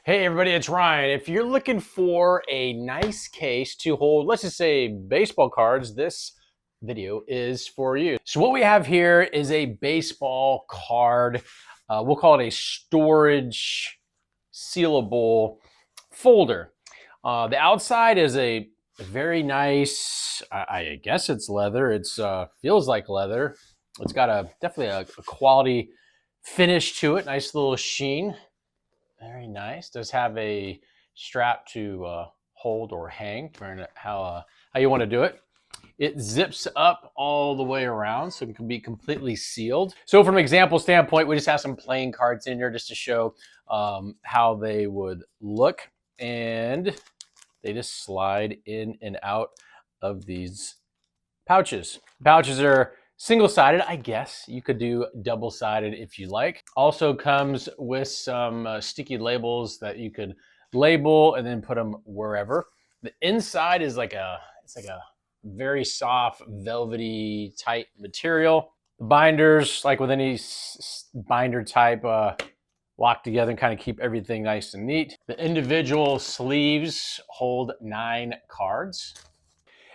Hey everybody, it's Ryan. If you're looking for a nice case to hold, let's just say baseball cards, this video is for you. So what we have here is a baseball card. We'll call it a storage sealable folder. The outside is a very nice, I guess it's leather. It's feels like leather. It's got definitely a quality finish to it. Nice little sheen. Very nice. Does have a strap to hold or hang, how you want to do it. It zips up all the way around, so it can be completely sealed. So from an example standpoint, we just have some playing cards in here just to show how they would look. And they just slide in and out of these pouches. Pouches are single-sided, I guess. You could do double-sided if you like. Also comes with some sticky labels that you could label and then put them wherever. The inside is it's like a very soft, velvety, tight material. The binders, like with any binder type, lock together and kind of keep everything nice and neat. The individual sleeves hold 9 cards.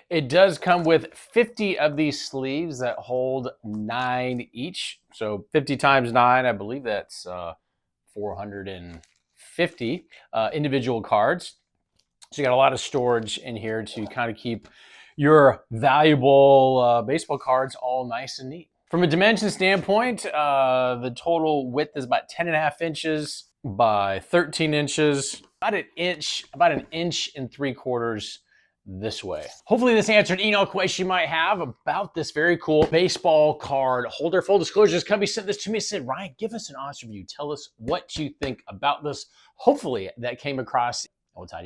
It does come with 50 of these sleeves that hold 9 each. So 50 times 9, I believe that's 450 individual cards. So you got a lot of storage in here to kind of keep your valuable baseball cards all nice and neat. From a dimension standpoint, the total width is about 10.5 inches by 13 inches, about an inch and 3/4 this way. Hopefully this answered any question you might have about this very cool baseball card holder. Full disclosure, this company sent this to me and said, Ryan, give us an honest review. Tell us what you think about this. Hopefully that came across.